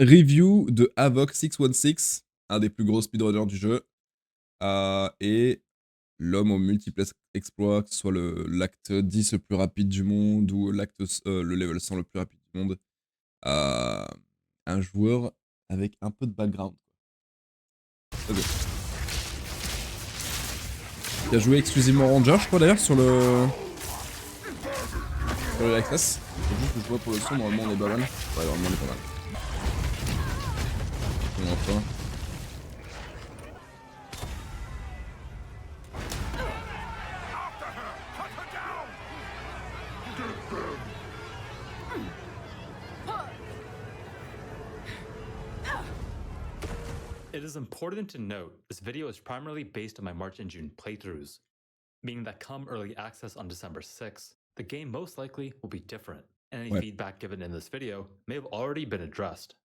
Review de Havoc 616, un des plus gros speedrunners du jeu, et l'homme aux multiples exploits, que ce soit l'acte 10 le plus rapide du monde ou le level 100 le plus rapide du monde. Un joueur avec un peu de background. Okay. Il a joué exclusivement Ranger, je crois d'ailleurs, sur le Access. C'est juste que je vois pour le son, normalement on est pas mal. Ouais, normalement on est pas mal. Enfin. It is important to note this video is primarily based on my March and June playthroughs, meaning that come early access on December 6th, the game most likely will be different, and any feedback given in this video may have already been addressed.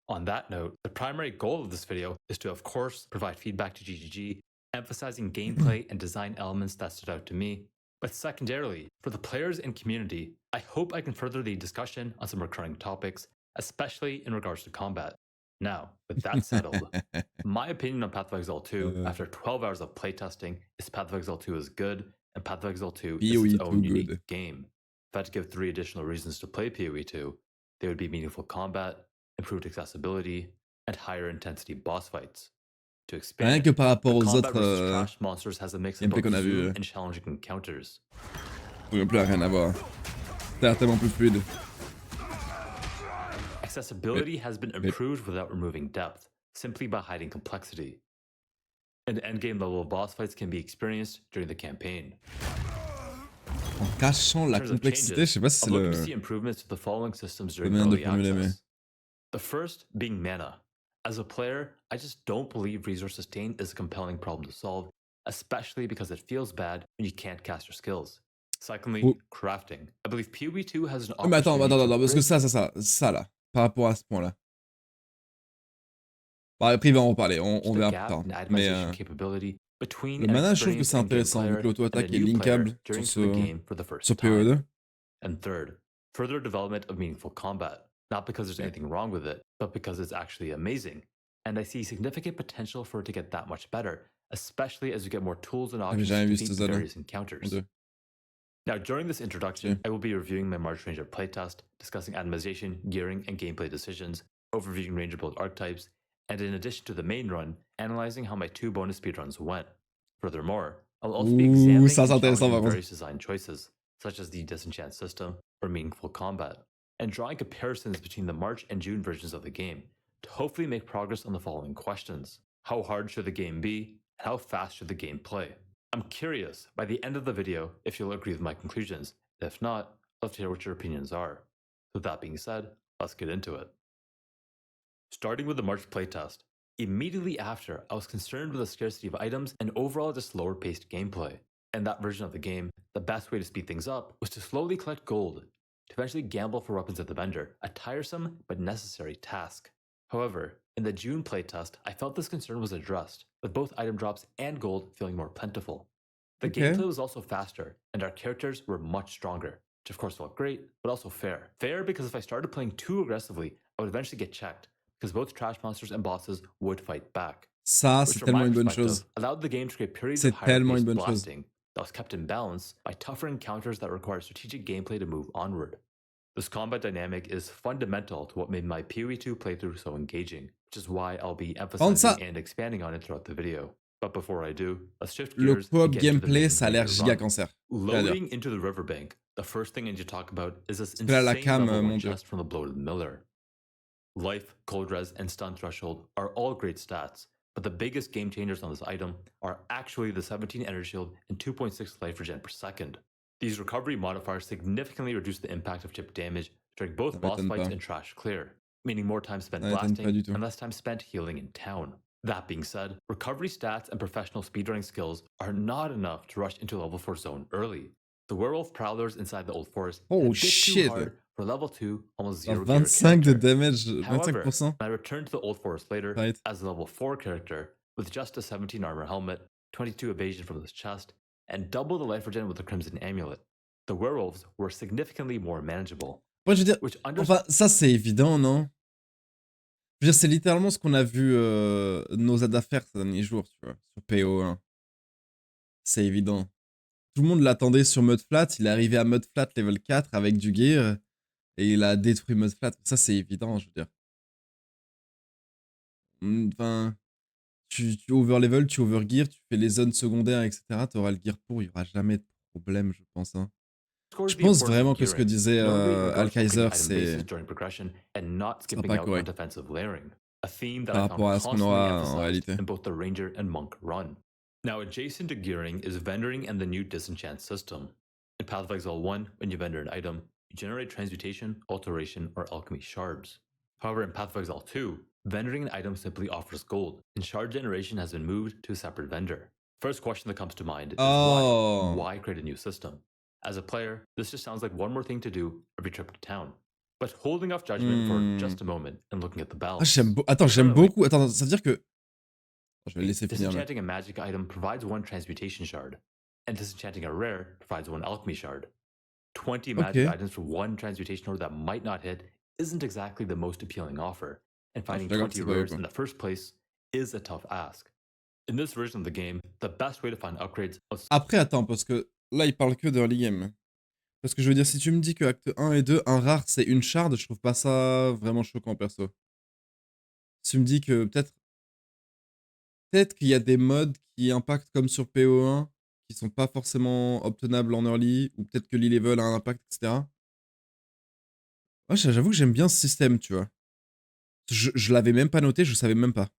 On that note, the primary goal of this video is to, of course, provide feedback to GGG, emphasizing gameplay and design elements that stood out to me, but secondarily, for the players and community, I hope I can further the discussion on some recurring topics, especially in regards to combat. Now, with that settled, my opinion on Path of Exile 2 after 12 hours of playtesting is Path of Exile 2 is good, and Path of Exile 2 is its own unique game. If I had to give 3 additional reasons to play PoE 2, they would be meaningful combat, improved accessibility, and higher intensity boss fights. To expand, rien que par rapport aux combat autres versus trash monsters has a mix of both zoom and challenging encounters. Non plus, rien à voir. Certainement plus fluide. Accessibility has been improved without removing depth, simply by hiding complexity. And endgame level boss fights can be experienced during the campaign. En cachant la complexité, je sais pas si c'est le... see improvements to the following systems during early access. The first being mana. As a player, I just don't believe resource sustain is a compelling problem to solve, especially because it feels bad when you can't cast your skills. Secondly, crafting. I believe PoE 2 has an opportunity. Mais attends, parce que ça là, par rapport à ce point-là. Bon, après, il va en parler, on verra plus tard. Mais le mana, je trouve que c'est intéressant, vu que l'auto-attaque est linkable sur PoE2. And third, further development of meaningful combat. Not because there's anything wrong with it, but because it's actually amazing. And I see significant potential for it to get that much better, especially as you get more tools and options to meet various encounters. Now, during this introduction, I will be reviewing my March Ranger playtest, discussing atomization, gearing, and gameplay decisions, overviewing Ranger build archetypes, and in addition to the main run, analyzing how my 2 bonus speedruns went. Furthermore, I'll also be examining various design choices, such as the disenchant system or meaningful combat, and drawing comparisons between the March and June versions of the game to hopefully make progress on the following questions. How hard should the game be, and how fast should the game play? I'm curious, by the end of the video, if you'll agree with my conclusions. If not, I'd love to hear what your opinions are. With that being said, let's get into it. Starting with the March playtest, immediately after, I was concerned with the scarcity of items and overall just slower-paced gameplay. In that version of the game, the best way to speed things up was to slowly collect gold, to eventually gamble for weapons at the vendor, a tiresome but necessary task. However, in the June playtest, I felt this concern was addressed, with both item drops and gold feeling more plentiful. The gameplay was also faster, and our characters were much stronger, which of course felt great, but also fair. Fair because if I started playing too aggressively, I would eventually get checked, because both trash monsters and bosses would fight back. Ça, c'est tellement une bonne chose. Allowed the game to create periods of higher paced blasting that was kept in balance by tougher encounters that require strategic gameplay to move onward. This combat dynamic is fundamental to what made my PoE 2 playthrough so engaging, which is why I'll be emphasizing and expanding on it throughout the video. But before I do, let's shift gears. Le co-op gameplay, ça a l'air giga cancer. Loading into the riverbank, the first thing I need to talk about is this insane level 1 chest from the bloated Miller. Life, cold res, and stun threshold are all great stats, but the biggest game changers on this item are actually the 17 energy shield and 2.6 life regen per second. These recovery modifiers significantly reduce the impact of chip damage during both boss fights and trash clear, meaning more time spent blasting and less time spent healing in town. That being said, recovery stats and professional speedrunning skills are not enough to rush into level 4 zone early. The werewolf prowlers inside the old forest are a bit too hard for level 2, almost 0 25 de damage, 25%. However, I returned to the old forest later as a level 4 character with just a 17 armor helmet, 22 evasion from this chest, and double the life regen with the crimson amulet. The werewolves were significantly more manageable. Moi je veux dire, enfin ça c'est évident, non? Je veux dire, c'est littéralement ce qu'on a vu nos adas faire ces derniers jours, tu vois, sur PO1. C'est évident. Tout le monde l'attendait sur mode flat, il est arrivé à mode flat level 4 avec du gear, et il a détruit mode flat. Ça, c'est évident, je veux dire. Enfin, tu overlevel, tu overgear, tu fais les zones secondaires, etc. Tu auras le gear pour, il n'y aura jamais de problème, je pense. Hein. Je Scores the pense importance vraiment of que ce que gearing, disait notably in regards to Alkaiser, upgrading item bases during progression and not ce sera skipping pas out on correct defensive layering, a theme that par I found rapport à ce qu'on constantly aura en emphasized réalité. in both the Ranger and Monk run. Now, adjacent to gearing is vendoring and the new disenchant system. In Path of Exile 1, when you vendor an item, you generate transmutation, alteration, or alchemy shards. However, in Path of Exile 2, vendoring an item simply offers gold, and shard generation has been moved to a separate vendor. First question that comes to mind is why? Oh Why create a new system? As a player, this just sounds like one more thing to do every trip to town. But holding off judgment for just a moment and looking at the balance. Attends, j'aime Currently, beaucoup. Attends, ça veut dire que... Je vais le laisser finir là. disenchanting a magic item provides one transmutation shard, and disenchanting a rare provides one alchemy shard. 20 magic Ok. items for one transmutation order that might not hit isn't exactly the most appealing offer, and Ah, je suis finding d'accord que 20 c'est pas eux, rares quoi. in the first place is a tough ask. In this version of the game, the best way to find upgrades of Après, attends, parce que là, il parle que d'early game. Parce que je veux dire, si tu me dis que acte 1 et 2, un rare, c'est une shard, je trouve pas ça vraiment choquant, perso. Si tu me dis que peut-être qu'il y a des modes qui impactent comme sur PO1, qui sont pas forcément obtenables en early, ou peut-être que l'e-level a un impact, etc. Moi, j'avoue que j'aime bien ce système, tu vois. Je l'avais même pas noté, je savais même pas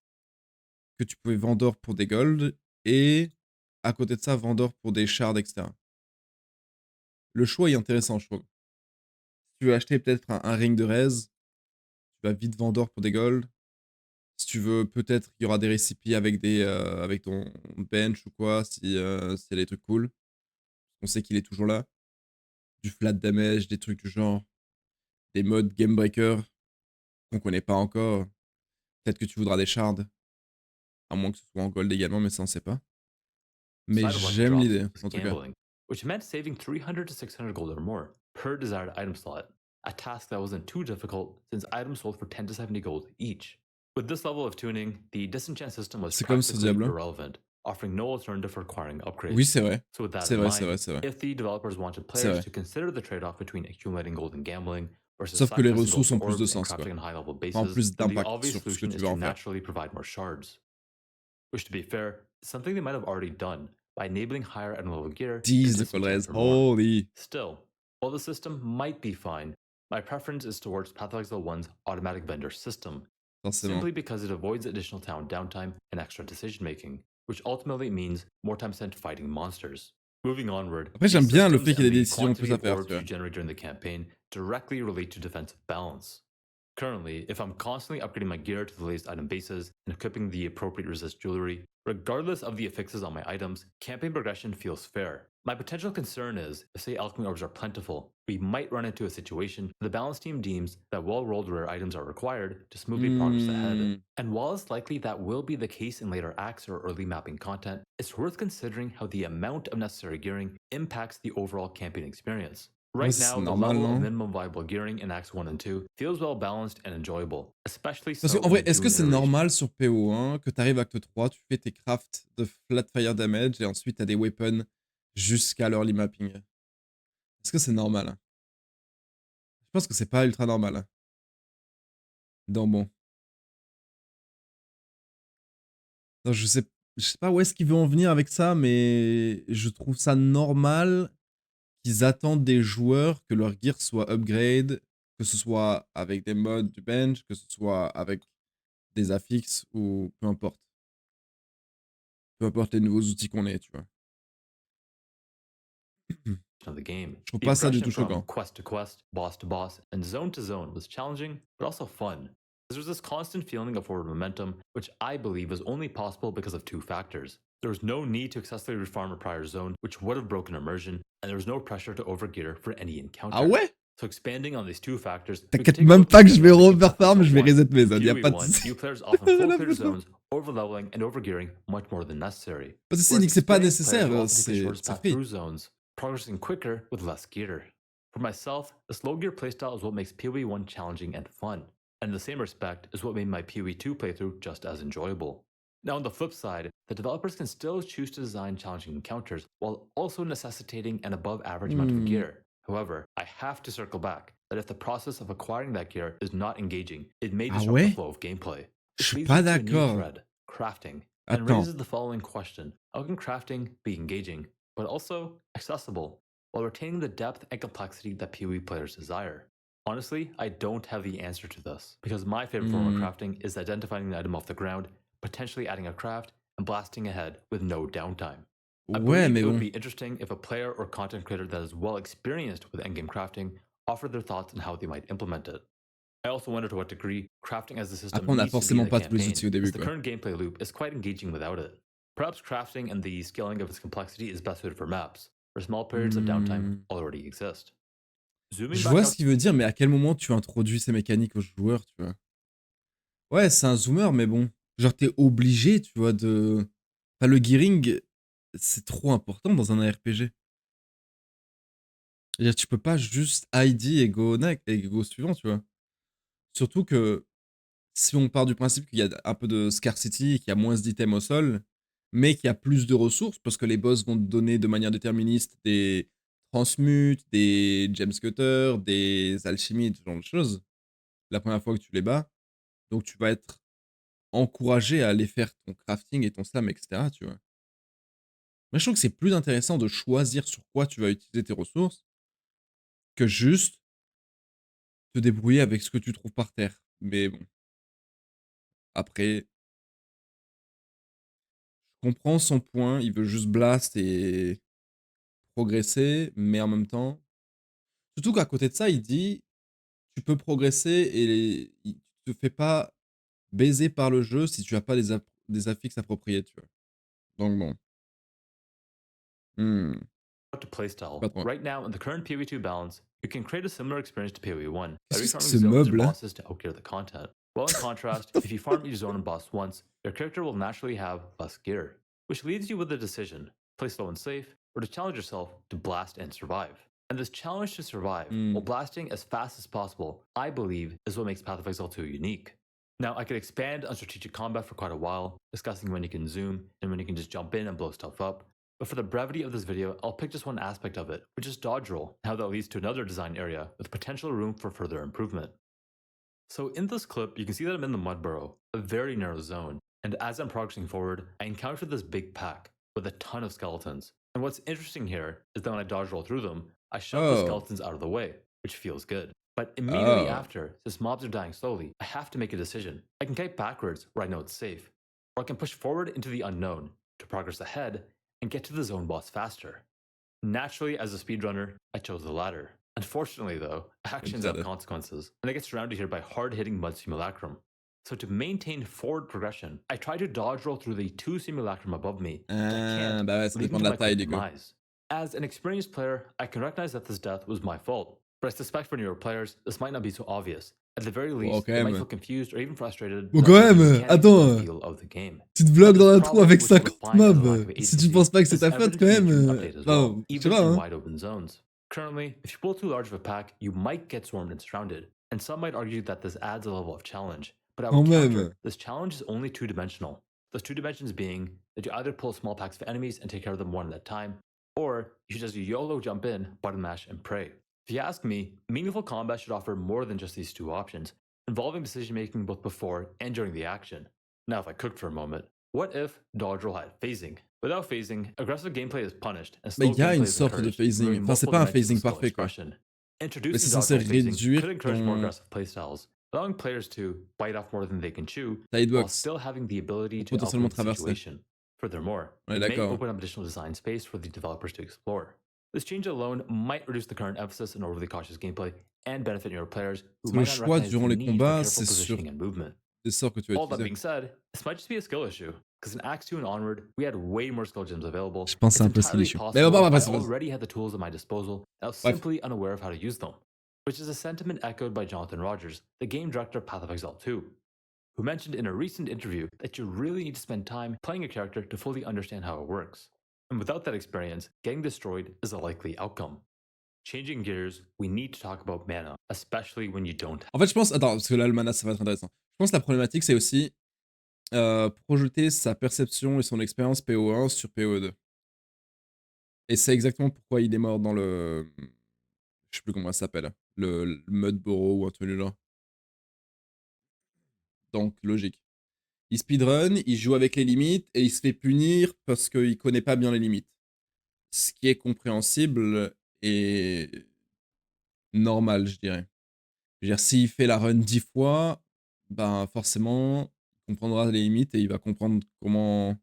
que tu pouvais vendor pour des gold, et à côté de ça, vendor pour des shards, etc. Le choix est intéressant, je trouve. Si tu veux acheter peut-être un ring de raise, tu vas vite vendor pour des gold. Si tu veux, peut-être qu'il y aura des récipients avec, avec ton bench ou quoi, si s'il y a des trucs cool. On sait qu'il est toujours là. Du flat damage, des trucs du genre. Des modes game breaker qu'on connaît pas encore. Peut-être que tu voudras des shards. À moins que ce soit en gold également, mais ça on sait pas. Mais side of lucky j'aime drops l'idée, was en tout cas. gambling, which meant saving 300 to 600 gold or more per desired item slot, a task that wasn't too difficult since items sold for 10 to 70 gold each. With this level of tuning, the disenchant system was C'est comme sur practically Diablo. irrelevant, offering no alternative for acquiring upgrades. Oui, c'est vrai. So with that C'est in vrai, c'est mind, vrai, c'est vrai. if the developers wanted C'est players vrai. to consider the trade-off between accumulating gold and gambling versus Sauf que les sacrificing gold ressources for ont plus de orbs and sens, quoi. crafting on high-level Enfin, bases, plus then the d'impact obvious sur ce que solution tu is vas to en faire. naturally provide more shards. Which, to be fair, is something they might have already done by enabling higher item level gear to Tease de disenchant Colress. for more. Holy. Still, while the system might be fine, my preference is towards Path of Exile 1's automatic vendor system, Forcément. simply because it avoids additional town downtime and extra decision making, which ultimately means more time spent fighting monsters. Moving onward, Après, the j'aime bien le systems fait qu'il y ait and des the décisions en quantity plus à of faire, tu orbs vois. you generate during the campaign directly relate to defensive balance. Currently, if I'm constantly upgrading my gear to the latest item bases and equipping the appropriate resist jewelry, regardless of the affixes on my items, campaign progression feels fair. My potential concern is, if say alchemy orbs are plentiful, we might run into a situation where the balance team deems that well-rolled rare items are required to smoothly progress ahead. And while it's likely that will be the case in later acts or early mapping content, it's worth considering how the amount of necessary gearing impacts the overall campaign experience. Ouais, Right c'est now, the normal, level of non? minimum viable gearing in Acts 1 and 2 feels well balanced and enjoyable, especially Parce so qu'en in the vrai, est-ce que Dune c'est iteration. normal sur PO1 que t'arrives acte 3, tu fais tes crafts de flat fire damage et ensuite t'as des weapons jusqu'à l'early mapping? Est-ce que c'est normal? Hein? Je pense que c'est pas ultra normal. Hein. Donc bon. Non, je sais pas où est-ce qu'il veut en venir avec ça, mais je trouve ça normal qu'ils attendent des joueurs que leur gear soit upgrade, que ce soit avec des mods du bench, que ce soit avec des affixes ou peu importe. Peu importe les nouveaux outils qu'on ait, tu vois. Of the game. Je trouve The pas ça du progression tout from choquant. quest to boss, and zone was challenging, but also fun. There's this constant feeling of forward momentum, which I believe is only possible because of two factors. There was no need to excessively refarm a prior zone, which would have broken immersion, and there was no pressure to overgear for any encounter. Ah ouais? So expanding on these two factors, T'inquiète même pas que je vais refarm, je vais reset mes zones, y a pas de PoE1, soucis. few players often full clear zones, overleveling and overgearing much more than necessary. Parce que s'il Whereas dit que c'est pas experienced players nécessaire, will often take the c'est shortest path free. through zones, progressing quicker with less gear. For myself, the slow gear playstyle is what makes PoE1 challenging and fun. and in the same respect is what made my PoE2 playthrough just as enjoyable. Now on the flip side, the developers can still choose to design challenging encounters while also necessitating an above average amount of gear. However, I have to circle back that if the process of acquiring that gear is not engaging, it may Ah disrupt the ouais? flow of gameplay. Je Which suis leads pas me to a new d'accord. thread, crafting, and Attends. raises the following question. How can crafting be engaging, but also accessible, while retaining the depth and complexity that PoE players desire? Honestly, I don't have the answer to this, because my favorite form of crafting is identifying an item off the ground, potentially adding a craft, and blasting ahead with no downtime. I Ouais, believe mais it would bon. be interesting if a player or content creator that is well experienced with endgame crafting offered their thoughts on how they might implement it. I also wonder to what degree crafting as a system Après, on a needs to be in forcément the pas tous les campaign, outils au as début, the quoi. current gameplay loop is quite engaging without it. Perhaps crafting and the scaling of its complexity is best suited for maps, where small periods of downtime already exist. Zooming Je back vois out ce qu'il veut dire, mais à quel moment tu introduis ces mécaniques aux joueurs, tu vois? Ouais, c'est un zoomer, mais bon. Genre, t'es obligé, tu vois, de. Enfin, le gearing, c'est trop important dans un RPG. C'est-à-dire, tu peux pas juste ID et go next et go suivant, tu vois. Surtout que si on part du principe qu'il y a un peu de scarcity, qu'il y a moins d'items au sol, mais qu'il y a plus de ressources, parce que les boss vont te donner de manière déterministe des transmutes, des gemscutters, des alchimies, ce genre de choses, la première fois que tu les bats. Donc tu vas être encouragé à aller faire ton crafting et ton slam, etc., tu vois. Mais je trouve que c'est plus intéressant de choisir sur quoi tu vas utiliser tes ressources que juste te débrouiller avec ce que tu trouves par terre. Mais bon, après, je comprends son point, il veut juste blast et progresser, mais en même temps... Surtout qu'à côté de ça, il dit, tu peux progresser et il te fait pas baiser par le jeu si tu as pas des affixes appropriés, tu vois. Donc bon. to playstyle. Pas trop. Right now, in the current PoE2 balance, you can create a similar experience to PoE1 by Qu'est-ce que c'est que refarming ce zones and mob là? bosses to outgear the content. While in contrast, if you farm each zone and boss once, your character will naturally have less gear, which leaves you with a decision: play slow and safe, or to challenge yourself to blast and survive. And this challenge to survive, while blasting as fast as possible, I believe is what makes Path of Exile 2 unique. Now, I could expand on strategic combat for quite a while, discussing when you can zoom and when you can just jump in and blow stuff up, but for the brevity of this video, I'll pick just one aspect of it, which is dodge roll, and how that leads to another design area with potential room for further improvement. So in this clip, you can see that I'm in the mud burrow, a very narrow zone, and as I'm progressing forward, I encounter this big pack with a ton of skeletons. And what's interesting here is that when I dodge roll through them, I shove the Oh. skeletons out of the way, which feels good. But immediately Oh. after, since mobs are dying slowly, I have to make a decision. I can kite backwards where I know it's safe, or I can push forward into the unknown to progress ahead and get to the zone boss faster. Naturally, as a speedrunner, I chose the latter. Unfortunately, though, actions have consequences, and I get surrounded here by hard-hitting mud simulacrum. So to maintain forward progression, I try to dodge roll through the 2 simulacrum above me, but I can't, Bah ouais, ça leading dépend de to la my taille quick du coup. demise. As an experienced player, I can recognize that this death was my fault, but I suspect for newer players, this might not be so obvious. At the very Bon, least, quand they might même. feel confused or even frustrated Bon, without quand knowing the même, mechanics or attends. the feel of the game. Tu te Now, bloques this dans un trou problem, avec which we'll 50 define as a lack mobs. of Si tu agency, penses pas que c'est is ta faute evident quand in the même. June update as Non, well, je sais even pas, in hein. wide open zones. Currently, if you pull too large of a pack, you might get swarmed and surrounded, and some might argue that this adds a level of challenge. But I Quand would counter, même. this challenge is only two-dimensional. Those two dimensions being that you either pull small packs of enemies and take care of them one at a time, or you should just YOLO jump in, button mash, and pray. If you ask me, meaningful combat should offer more than just these two options, involving decision making both before and during the action. Now, if I cooked for a moment, what if dodge roll had phasing? Without phasing, aggressive gameplay is punished and Mais slow il y a une gameplay is sorte de encouraged, phasing. removing Enfin, c'est multiple pas un dimensions of phasing skill parfait, quoi. expression. Mais Introducing c'est dodge censé roll phasing réduire could encourage more ton aggressive playstyles, allowing players to bite off more than they can chew, while sidebox still having the ability pour to potentiellement outplay the traverser. situation. Furthermore, On est it may d'accord. open up additional design space for the developers to explore. This change alone might reduce the current emphasis on overly cautious gameplay and benefit newer players who Parce que le might not choix recognize the durant les need for combats, careful c'est sur positioning and movement. des sorts que tu vas All that utiliser. being said, this might just be a skill issue, because in Acts 2 and onward, we had way more skill gems available. Je pense que c'est It's un peu skill entirely issue. Mais possible bon, I vas-y. already had the tools at my disposal, and I was Bref. simply unaware of how to use them, which is a sentiment echoed by Jonathan Rogers, the game director of Path of Exile 2, who mentioned in a recent interview that you really need to spend time playing a character to fully understand how it works. And without that experience, getting destroyed is a likely outcome. Changing gears, we need to talk about mana, especially when you don't. En fait, je pense... Attends, parce que là, le mana, ça va être intéressant. Je pense que la problématique, c'est aussi projeter sa perception et son expérience PO1 sur PO2. Et c'est exactement pourquoi il est mort dans le... Je sais plus comment ça s'appelle. Le Mudborough ou un truc du genre. Donc, logique. Il speedrun, il joue avec les limites et il se fait punir parce qu'il connaît pas bien les limites. Ce qui est compréhensible et normal, je dirais. Je veux dire, s'il fait la run 10 fois, ben forcément, il comprendra les limites et il va comprendre comment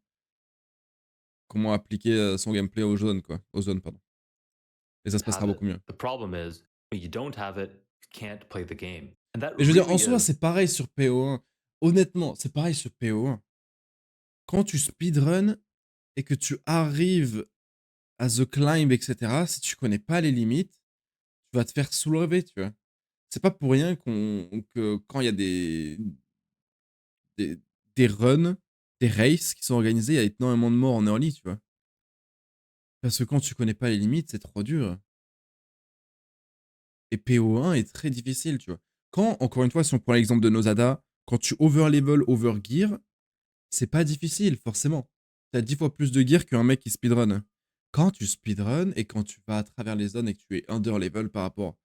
appliquer son gameplay aux zones, quoi. Aux zones, pardon. Et ça se passera Have it. beaucoup mieux. The problem is, when you don't have it, you can't play the game. And that Mais je veux dire, en really soi, is c'est pareil sur PO1. Honnêtement, c'est pareil sur PO1. Quand tu speedrun et que tu arrives à The Climb, etc., si tu connais pas les limites, tu vas te faire soulever, tu vois. C'est pas pour rien que quand il y a des runs, des races qui sont organisés, il y a énormément de morts en early, tu vois. Parce que quand tu connais pas les limites, c'est trop dur. Et PO1 est très difficile, tu vois. Quand, encore une fois, si on prend l'exemple de Nosada, quand tu over-level, over-gear, c'est pas difficile, forcément. T'as 10 fois plus de gear qu'un mec qui speedrun. Quand tu speedrun et quand tu vas à travers les zones et que tu es under-level par rapport...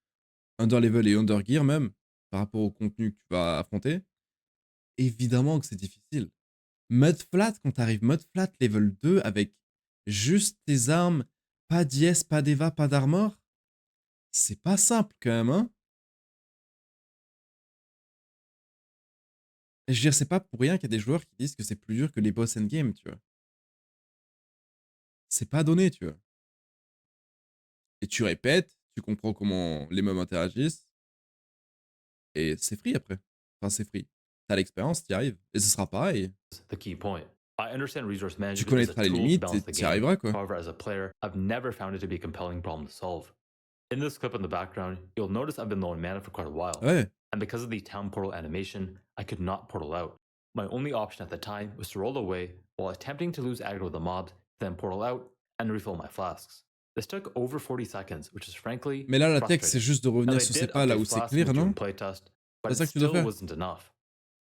Under-level et under-gear même, par rapport au contenu que tu vas affronter, évidemment que c'est difficile. Mud flat, quand t'arrives mud flat level 2 avec juste tes armes, pas d'IS, pas d'Eva, pas d'armor, c'est pas simple quand même, hein. Et je veux dire, c'est pas pour rien qu'il y a des joueurs qui disent que c'est plus dur que les boss endgame, tu vois. C'est pas donné, tu vois. Et tu répètes, tu comprends comment les mobs interagissent, et c'est free après. Enfin, c'est free. T'as l'expérience, t'y arrives. Et ce sera pareil. the key point. I understand resource Tu management is a connaîtras les tool to limites et balance the t'y game. arriveras, quoi. However, as a player, I've never found it to be a compelling problem to solve. In this clip in the background, you'll notice I've been low on mana for quite a while. Ouais. And because of the town portal animation, I could not portal out. My only option at the time was to roll away while attempting to lose aggro with the mob, then portal out and refill my flasks. This took over 40 seconds, which is frankly Mais là, la tech, c'est frustrating. juste de Now revenir they sur ses did pas là update où c'est Flask in clair, the June non? playtest, but C'est it ça que tu dois still faire. wasn't enough.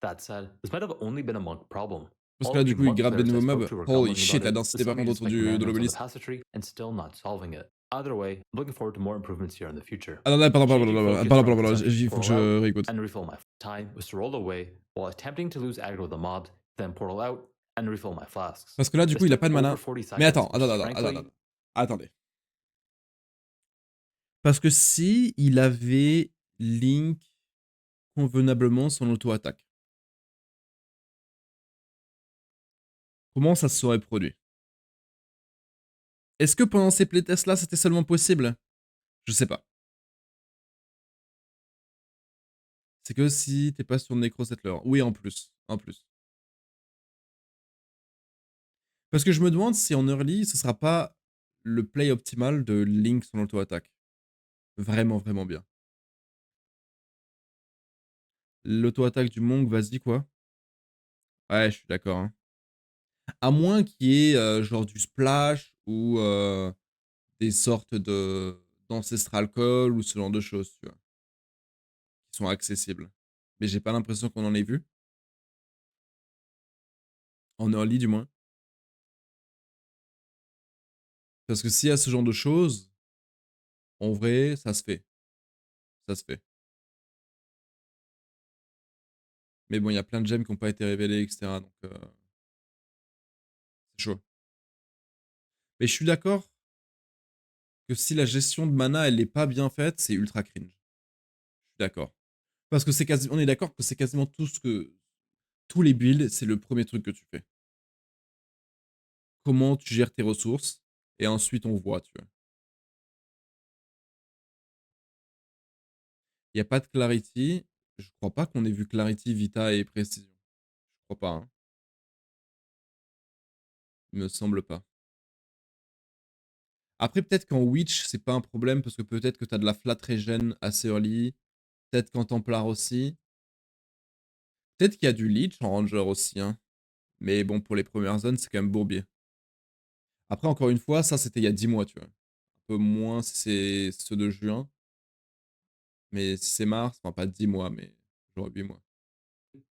That said, this might have only been a monk problem. Parce que All là, of du the coup, il monk grappe des players I nouveaux spoke mobs. to were Holy grumbling shit, about la it, densité with par some contre just autour making de mana notes on the l'obélisque. passage tree and still not solving it. Either way, I'm looking forward to more improvements here in the future. Ah non, non, pardon, Changing focus from pardon, consumption il to faut que portal out je réécoute. and refill my time was to roll away while attempting to lose aggro with the mob, then portal out and refill my flasks. Parce que là, du This coup, il a pas took de over mana. 40 Mais seconds, attends, which is frankly attendez. Parce que si il avait link convenablement son auto-attaque, comment ça se serait produit? Est-ce que pendant ces playtests là, c'était seulement possible? Je sais pas. C'est que si t'es pas sur Necro Settler. Oui, en plus. En plus. Parce que je me demande si en early, ce sera pas le play optimal de link son auto-attaque. Vraiment, vraiment bien. L'auto-attaque du Monk, vas-y, quoi. Ouais, je suis d'accord. Hein. À moins qu'il y ait genre du splash ou des sortes d'ancestral call ou ce genre de choses, tu vois, qui sont accessibles. Mais j'ai pas l'impression qu'on en ait vu. En early, du moins. Parce que s'il y a ce genre de choses, en vrai, ça se fait. Ça se fait. Mais bon, il y a plein de gemmes qui n'ont pas été révélées, etc. Donc, c'est chaud. Mais je suis d'accord que si la gestion de mana, elle n'est pas bien faite, c'est ultra cringe. Je suis d'accord. Parce que c'est quasi... on est d'accord que c'est quasiment tout ce que... Tous les builds, c'est le premier truc que tu fais. Comment tu gères tes ressources, et ensuite on voit, tu vois. Il n'y a pas de clarity. Je crois pas qu'on ait vu clarity, vita et précision. Je crois pas. Hein. Il me semble pas. Après, peut-être qu'en Witch, c'est pas un problème parce que peut-être que t'as de la flat regen assez early. Peut-être qu'en Templar aussi. Peut-être qu'il y a du Leech en Ranger aussi. Hein. Mais bon, pour les premières zones, c'est quand même bourbier. Après, encore une fois, ça c'était il y a 10 mois, tu vois. peu moins si c'est ceux de juin. Mais si c'est mars, enfin pas 10 mois, mais genre 8 mois.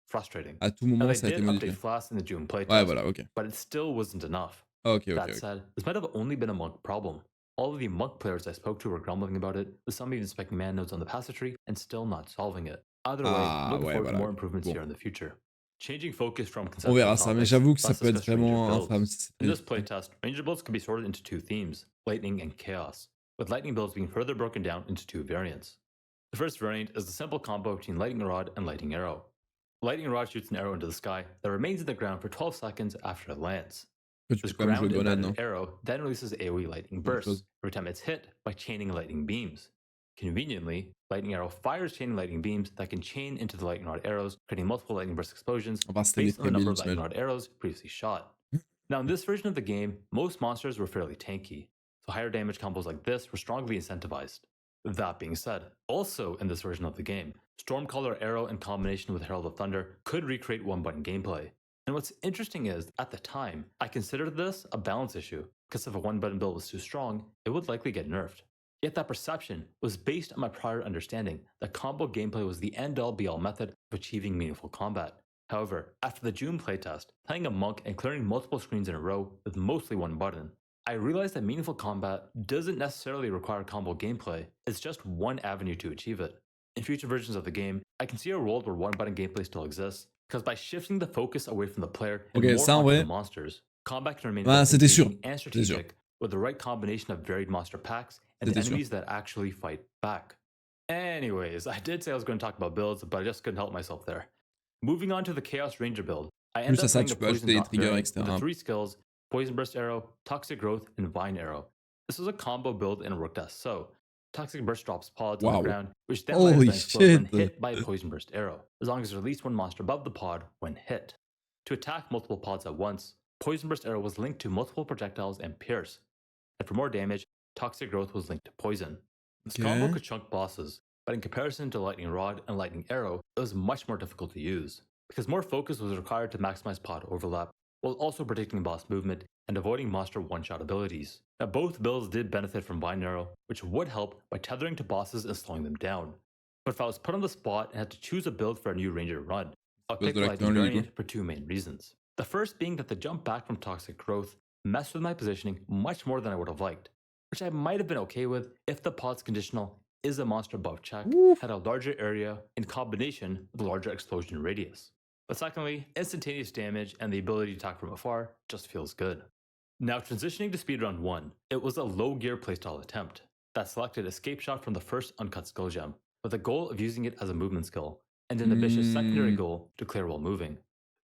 Frustrating. À tout Now, moment, they ça a été did update modifié. Flask in the June Ouais, playtest, voilà, ok. but it still wasn't enough. Ok, ok, That ok. said, this might have only been a monk problem. All of the monk players I spoke to were grumbling about it, with some even specking man nodes on the passage tree and still not solving it. Either way, I'm Ah looking ouais, forward to voilà, more ok. improvements Bon, here in the future. Changing focus from on conceptual verra ça, mais topics, j'avoue que ça let's peut être discuss ranger vraiment infâme builds. si c'est In très this difficile. playtest, ranger builds can be sorted into two themes, lightning and chaos, with lightning builds being further broken down into two variants. The first variant is the simple combo between lightning rod and lightning arrow. Lightning rod shoots an arrow into the sky that remains in the ground for 12 seconds after it lands. Après, tu This peux quand même jouer grenade, non? ground-embedded arrow then releases AoE lightning Même bursts chose. every time it's hit by chaining lightning beams. Conveniently, lightning arrow fires chaining lightning beams that can chain into the lightning rod arrows, creating multiple lightning burst explosions À part si t'as des based on the très number belles of lightning images. rod arrows previously shot. Now, in this version of the game, most monsters were fairly tanky, so higher damage combos like this were strongly incentivized. That being said, also in this version of the game, Stormcaller Arrow in combination with Herald of Thunder could recreate one-button gameplay. And what's interesting is, at the time, I considered this a balance issue, because if a one-button build was too strong, it would likely get nerfed. Yet that perception was based on my prior understanding that combo gameplay was the end-all be-all method of achieving meaningful combat. However, after the June playtest, playing a monk and clearing multiple screens in a row with mostly one button, I realized that meaningful combat doesn't necessarily require combo gameplay, it's just one avenue to achieve it. In future versions of the game, I can see a world where one button gameplay still exists, because by shifting the focus away from the player and Ok, more ça en onto the vrai, monsters, combat can remain ah, both c'était sûr. engaging and C'était sûr. strategic with the right combination of varied monster packs and C'était sûr. enemies that actually fight back. Anyways, I did say I was going to talk about builds, but I just couldn't help myself there. Moving on to the Chaos Ranger build, I ended Plus à up ça, playing tu the peux Poison ajouter des Dot triggers, variant with the etc. 3 skills, Poison Burst Arrow, Toxic Growth, and Vine Arrow. This was a combo build and it worked as so. Toxic Burst drops pods on the Wow. ground, which then light up Holy and explode when shit! hit by a Poison Burst Arrow, as long as there's at least one monster above the pod when hit. To attack multiple pods at once, Poison Burst Arrow was linked to multiple projectiles and pierce. And for more damage, Toxic Growth was linked to poison. This combo Ok. could chunk bosses, but in comparison to Lightning Rod and Lightning Arrow, it was much more difficult to use, because more focus was required to maximize pod overlap, while also predicting boss movement and avoiding monster one-shot abilities. Now, both builds did benefit from Vine Arrow, which would help by tethering to bosses and slowing them down. But if I was put on the spot and had to choose a build for a new ranger to run, I'll Suppose pick de the Lightning l'acteur, du coup. variant for two main reasons. The first being that the jump back from Toxic Growth messed with my positioning much more than I would have liked, which I might have been okay with if the pod's conditional is a monster above check, Oof. had a larger area in combination with a larger explosion radius. But secondly, instantaneous damage and the ability to attack from afar just feels good. Now transitioning to Speedrun 1, it was a low gear playstyle attempt that selected Escape Shot from the first uncut skill gem, with the goal of using it as a movement skill, and an ambitious secondary goal to clear while moving.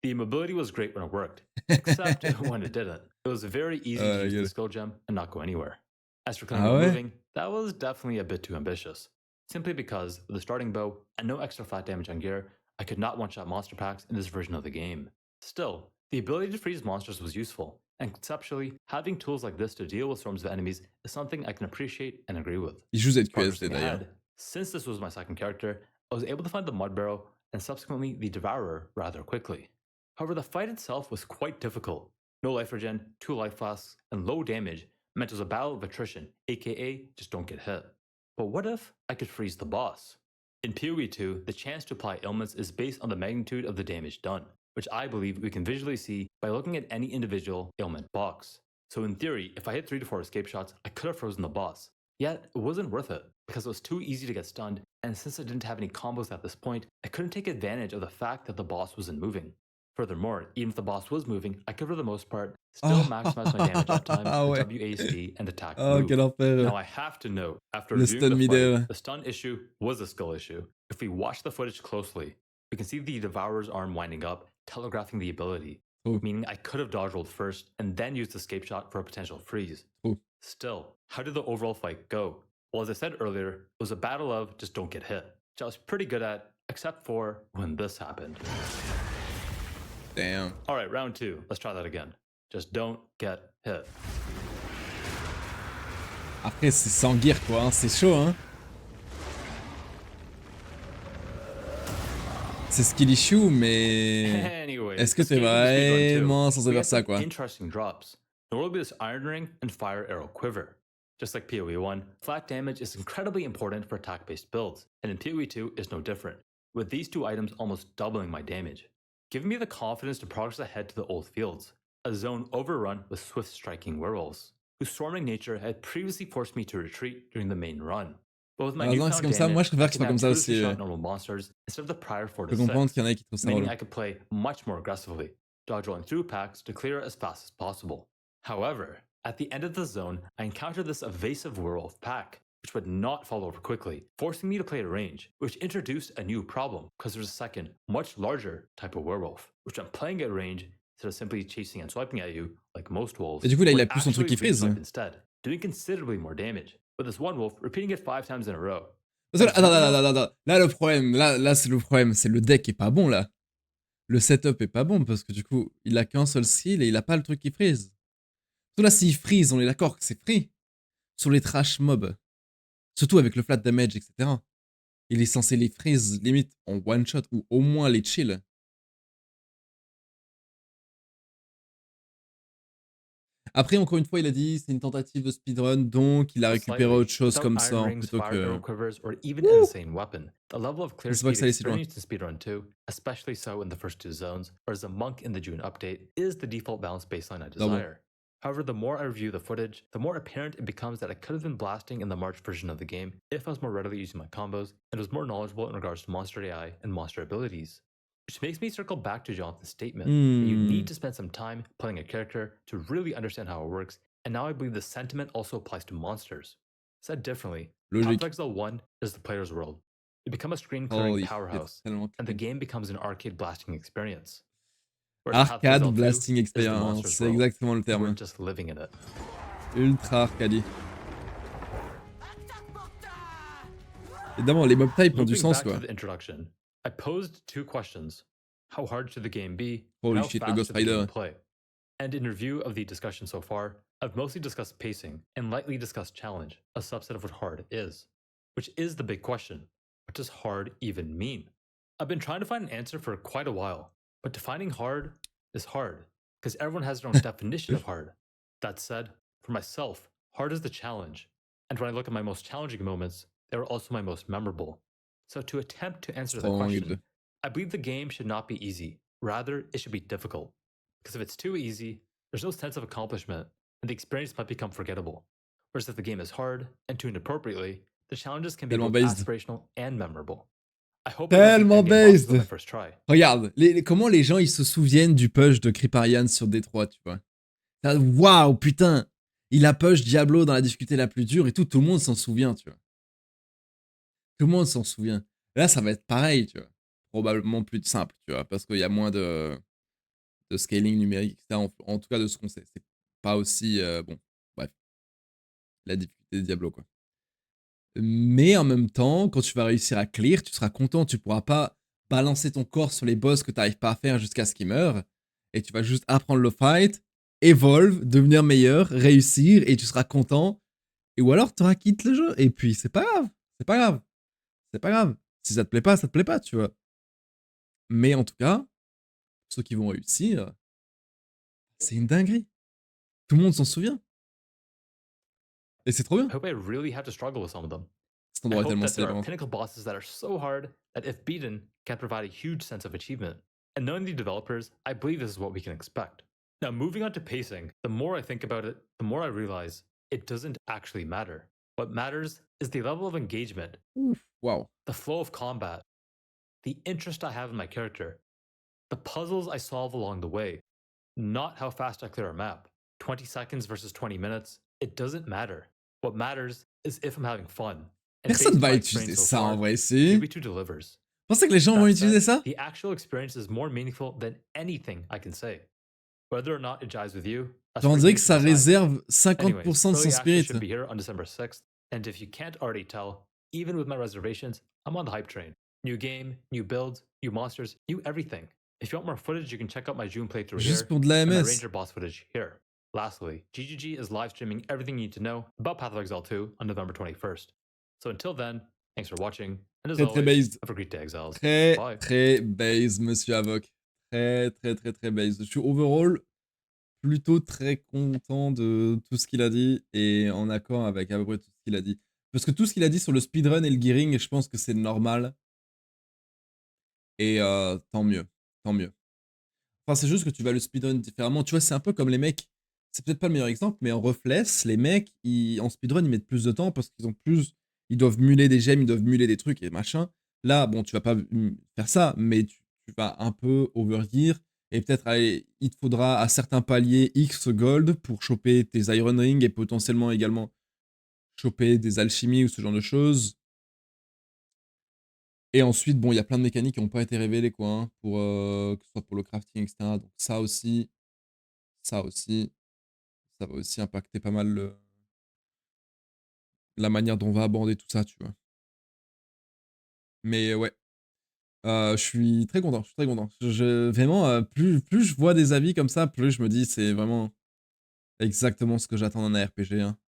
The mobility was great when it worked, except when it didn't. It was very easy to use the skill gem and not go anywhere. As for clearing Ah while ouais? moving, that was definitely a bit too ambitious. Simply because, with a starting bow and no extra flat damage on gear, I could not one-shot monster packs in this version of the game. Still, the ability to freeze monsters was useful, and conceptually, having tools like this to deal with swarms of enemies is something I can appreciate and agree with. Il joue ZQSD Progressing d'ailleurs. ahead, since this was my second character, I was able to find the Mud Barrow and subsequently the Devourer rather quickly. However, the fight itself was quite difficult. No life regen, 2 life flasks, and low damage meant it was a battle of attrition, aka just don't get hit. But what if I could freeze the boss? In PoE 2, the chance to apply ailments is based on the magnitude of the damage done, which I believe we can visually see by looking at any individual ailment box. So in theory, if I hit 3 to 4 escape shots, I could have frozen the boss. Yet, it wasn't worth it, because it was too easy to get stunned, and since I didn't have any combos at this point, I couldn't take advantage of the fact that the boss wasn't moving. Furthermore, even if the boss was moving, I could for the most part still maximize my damage uptime, Ah ouais. WASD, and attack Oh, move. quel enfer. Now I have to note, after Le reviewing stun the fight, midair. the stun issue was a skill issue. If we watch the footage closely, we can see the Devourer's arm winding up, telegraphing the ability, Oh. meaning I could have dodge rolled first and then used escape shot for a potential freeze. Oh. Still, how did the overall fight go? Well, as I said earlier, it was a battle of just don't get hit, which I was pretty good at, except for when this happened. Damn. Alright, round 2. Let's try that again. Just don't get hit. Après, c'est sans gear quoi, hein. C'est chaud, hein. C'est skill issue, mais. Anyways, Est-ce que t'es escaping the speedrun 2, vraiment censé we faire had ça some quoi? interesting drops. There will be this Iron Ring and Fire Arrow Quiver. Just like PoE 1, flat damage is incredibly important for attack-based builds, and in PoE 2 is no different, with these two items almost doubling my damage, giving me the confidence to progress ahead to the old fields, a zone overrun with swift striking werewolves, whose swarming nature had previously forced me to retreat during the main run. But with my newfound comme ça, moi je damage, préfère I que ce can soit comme now ça 2 to aussi. 3 shot normal monsters instead of the prior 4 Je to peux comprendre 6, qu'il y en a qui trouvent ça meaning relou. I could play much more aggressively, dodge rolling through packs to clear as fast as possible. However, at the end of the zone, I encountered this evasive werewolf pack, which would not fall over quickly, forcing me to play at range, which introduced a new problem, because there's a second, much larger type of werewolf, which I'm playing at range instead of simply chasing and swiping at you like most wolves. Et du coup, là, il would a plus son truc actually qui freeze. re-swipe instead, doing considerably more damage, with this one wolf repeating it 5 times in a row. Parce que attends. Là, le problème, là c'est le problème, c'est le deck est pas bon là. Le setup est pas bon parce que du coup, il a qu'un seul skill et il a pas le truc qui freeze. Parce que là, s'il freeze, on est d'accord que c'est free. Sur les trash mobs, surtout avec le flat damage, etc. Il est censé les freeze limite en one shot ou au moins les chill. Après, encore une fois, il a dit c'est une tentative de speedrun, donc il a récupéré autre chose comme ça plutôt que. Or even insane weapon. The level of clear C'est pas que speed ça allait si loin. experienced in Speedrun 2, especially so in the first 2 zones, or as a monk in the June update, is the default balance baseline I desire. However, the more I review the footage, the more apparent it becomes that I could have been blasting in the March version of the game if I was more readily using my combos and was more knowledgeable in regards to monster AI and monster abilities. Which makes me circle back to Jonathan's statement that you need to spend some time playing a character to really understand how it works, and now I believe the sentiment also applies to monsters. Said differently, Path of Exile 1 is the player's world. You become a screen-clearing powerhouse, and the game becomes an arcade blasting experience. Arcade blasting experience, c'est exactement le terme. We're just living in it. Ultra arcade. Évidemment, les mob types ont du sens, quoi. I posed 2 questions. How hard should the game be? Holy how shit, fast le Ghost should the game Rider. play? And in review of the discussion so far, I've mostly discussed pacing and lightly discussed challenge, a subset of what hard is. Which is the big question. What does hard even mean? I've been trying to find an answer for quite a while, but defining hard is hard, because everyone has their own definition of hard. That said, for myself, hard is the challenge. And when I look at my most challenging moments, they are also my most memorable. So to attempt to answer the question, I believe the game should not be easy. Rather, it should be difficult. Because if it's too easy, there's no sense of accomplishment, and the experience might become forgettable. Whereas if the game is hard and tuned appropriately, the challenges can be both aspirational and memorable. I hope Tellement based. Regarde, comment les gens ils se souviennent du push de Kriparian sur D3, tu vois. Waouh, putain, il a push Diablo dans la difficulté la plus dure et tout le monde s'en souvient, tu vois. Tout le monde s'en souvient. Là, ça va être pareil, tu vois. Probablement plus simple, tu vois, parce qu'il y a moins de scaling numérique, etc. En tout cas, de ce qu'on sait. C'est pas aussi... bon, bref. La difficulté de Diablo, quoi. Mais en même temps, quand tu vas réussir à clear, tu seras content. Tu pourras pas balancer ton corps sur les boss que tu n'arrives pas à faire jusqu'à ce qu'ils meurent. Et tu vas juste apprendre le fight, evolve, devenir meilleur, réussir, et tu seras content. Et ou alors, tu auras quitté le jeu. Et puis, c'est pas grave. C'est pas grave. C'est pas grave. Si ça te plaît pas, tu vois. Mais en tout cas, ceux qui vont réussir, c'est une dinguerie. Tout le monde s'en souvient. Et c'est trop bien. I hope I really have to struggle with some of them. Cet endroit est tellement there are stylé. pinnacle bosses that are so hard that if beaten, can provide a huge sense of achievement. And knowing the developers, I believe this is what we can expect. Now, moving on to pacing, the more I think about it, the more I realize it doesn't actually matter. What matters is the level of engagement. Oof, wow. The flow of combat. The interest I have in my character. The puzzles I solve along the way. Not how fast I clear a map. 20 seconds versus 20 minutes. It doesn't matter. What matters is if I'm having fun. Personne va utiliser ça en vrai, si. Delivers. Pensez que les gens vont utiliser ça? The actual experience is more meaningful than anything I can say. Whether or not it jives with you. On dirait que ça réserve 50% de son spirit. Should be here on December 6th, and if you can't already tell, even with my reservations, I'm on the hype train. New game, new builds, new monsters, new everything. If you want more footage, you can check out my June playthrough Juste pour de la MS. and my Ranger boss footage here. Lastly, GGG is live streaming everything you need to know about Path of Exile 2 on November 21st. So until then, thanks for watching, and as always, have a great day, Exiles. Très based, monsieur Havoc. Très based. Je suis overall plutôt très content de tout ce qu'il a dit et en accord avec à peu près tout ce qu'il a dit. Parce que tout ce qu'il a dit sur le speedrun et le gearing, je pense que c'est normal. Et tant mieux, tant mieux. Enfin, c'est juste que tu vas le speedrun différemment. Tu vois, c'est un peu comme les mecs. C'est peut-être pas le meilleur exemple, mais en Refless, les mecs, en speedrun, ils mettent plus de temps parce qu'ils ont plus. Ils doivent muler des gemmes, ils doivent muler des trucs et machin. Là, bon, tu vas pas faire ça, mais tu vas un peu overgear. Et peut-être, allez, il te faudra à certains paliers X gold pour choper tes Iron Ring et potentiellement également choper des alchimies ou ce genre de choses. Et ensuite, bon, il y a plein de mécaniques qui n'ont pas été révélées, quoi, hein, pour, que ce soit pour le crafting, etc. Donc ça aussi, ça aussi, ça va aussi impacter pas mal la manière dont on va aborder tout ça, tu vois. Mais ouais, je suis très content, je suis très content. Vraiment, plus je vois des avis comme ça, plus je me dis c'est vraiment exactement ce que j'attends d'un RPG, hein.